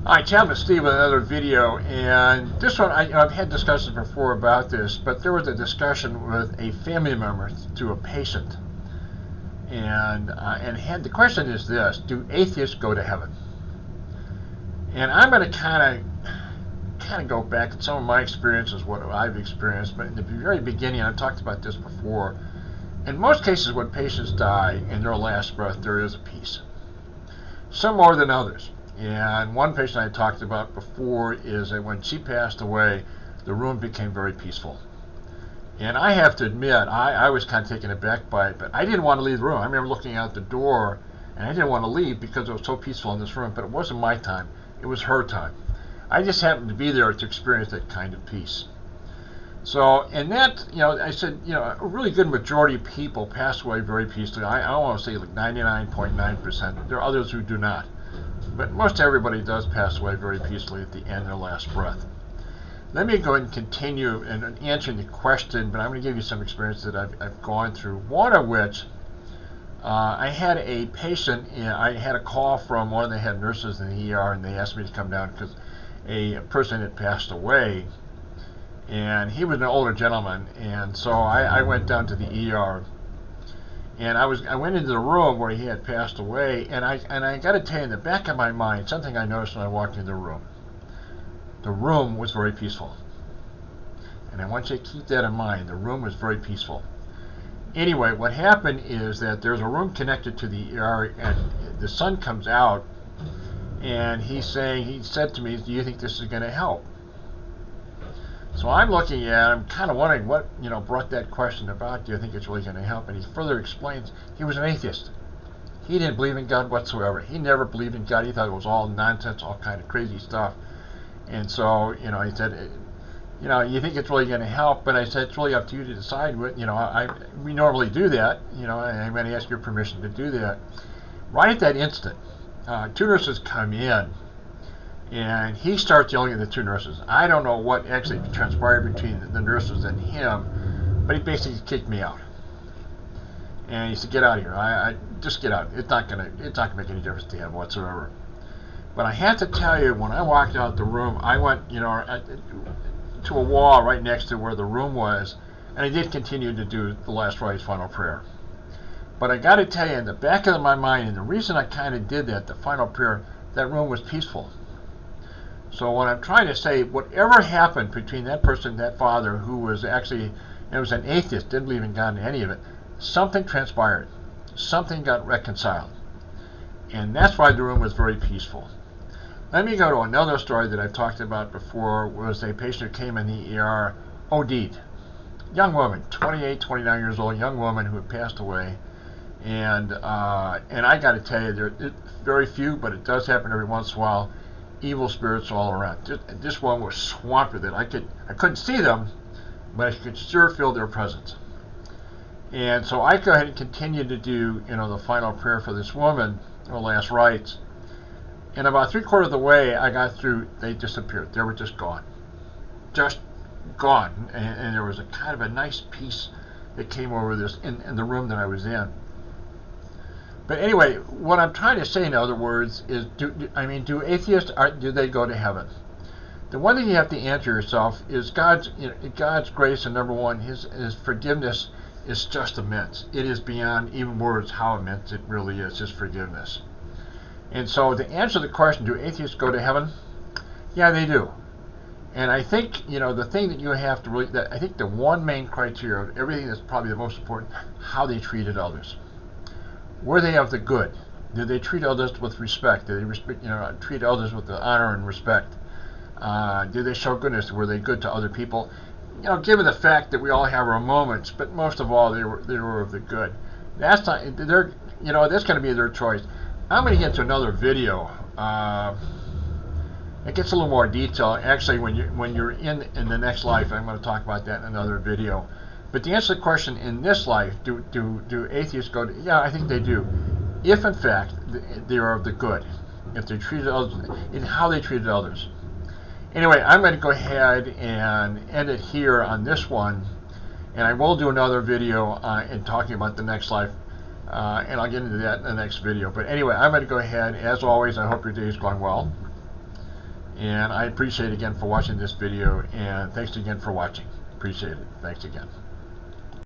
Hi, Chaplain Steve with another video, and this one I've had discussions before about this, but there was a discussion with a family member to a patient, and had the question is this: do atheists go to heaven? And I'm going to kind of go back to some of my experiences, what I've experienced, but in the very beginning, I've talked about this before. In most cases, when patients die in their last breath, there is a peace. Some more than others. And one patient I talked about before is that when she passed away, the room became very peaceful. And I have to admit, I was kind of taken aback by it, but I didn't want to leave the room. I remember looking out the door, and I didn't want to leave because it was so peaceful in this room, but it wasn't my time. It was her time. I just happened to be there to experience that kind of peace. So, and that, I said, a really good majority of people pass away very peacefully. I want to say like 99.9%. There are others who do not. But most everybody does pass away very peacefully at the end of their last breath. Let me go ahead and continue in answering the question, but I'm going to give you some experience that I've gone through. One of which, I had a patient, I had a call from one of the head nurses in the ER, and they asked me to come down because a person had passed away, and he was an older gentleman, and so I went down to the ER. And I went into the room where he had passed away, and I got to tell you, in the back of my mind, something I noticed when I walked into the room. The room was very peaceful. And I want you to keep that in mind. The room was very peaceful. Anyway, what happened is that there's a room connected to the ER, and the son comes out, and he said to me, "Do you think this is going to help?" So I'm looking at him, kind of wondering what brought that question about. Do you think it's really going to help? And he further explains he was an atheist. He didn't believe in God whatsoever. He never believed in God. He thought it was all nonsense, all kind of crazy stuff. And so he said, you think it's really going to help? But I said, it's really up to you to decide. We normally do that. And I'm going to ask your permission to do that. Right at that instant, two nurses come in. And he starts yelling at the two nurses. I don't know what actually transpired between the nurses and him, but he basically kicked me out. And he said, "Get out of here! I just get out. It's not gonna make any difference to him whatsoever." But I have to tell you, when I walked out the room, I went, to a wall right next to where the room was, and I did continue to do the last rites final prayer. But I got to tell you, in the back of my mind, and the reason I kind of did that, the final prayer, that room was peaceful. So what I'm trying to say, whatever happened between that person, that father, who was actually, was an atheist, didn't believe in God in any of it, something transpired. Something got reconciled. And that's why the room was very peaceful. Let me go to another story that I've talked about before, was a patient who came in the ER, OD'd. Young woman, 28, 29 years old, young woman who had passed away. And I got to tell you, there are very few, but it does happen every once in a while, evil spirits all around. This one was swamped with it. I couldn't see them, but I could sure feel their presence. And so I go ahead and continue to do, the final prayer for this woman, her last rites. And about 3/4 of the way I got through, they disappeared. They were just gone. Just gone. And there was a kind of a nice peace that came over this in the room that I was in. But anyway, what I'm trying to say, in other words, is, do atheists, do they go to heaven? The one thing you have to answer yourself is God's grace, and number one, His forgiveness is just immense. It is beyond even words how immense it really is, His forgiveness. And so to answer the question, do atheists go to heaven? Yeah, they do. And I think, the thing that you have to really, I think the one main criteria of everything that's probably the most important, how they treated others. Were they of the good? Did they treat others with respect? Did they treat others with the honor and respect? Did they show goodness? Were they good to other people? Given the fact that we all have our moments, but most of all, they were of the good. That's not, that's going to be their choice. I'm going to get to another video. It gets a little more detail. Actually, when you're in the next life, I'm going to talk about that in another video. But to answer the question, in this life, do atheists go to? Yeah, I think they do. If in fact they are of the good, if they treated others, in how they treated others. Anyway, I'm going to go ahead and end it here on this one, and I will do another video in talking about the next life. And I'll get into that in the next video. But anyway, I'm going to go ahead. As always, I hope your day is going well. And I appreciate again for watching this video. And thanks again for watching. Appreciate it. Thanks again.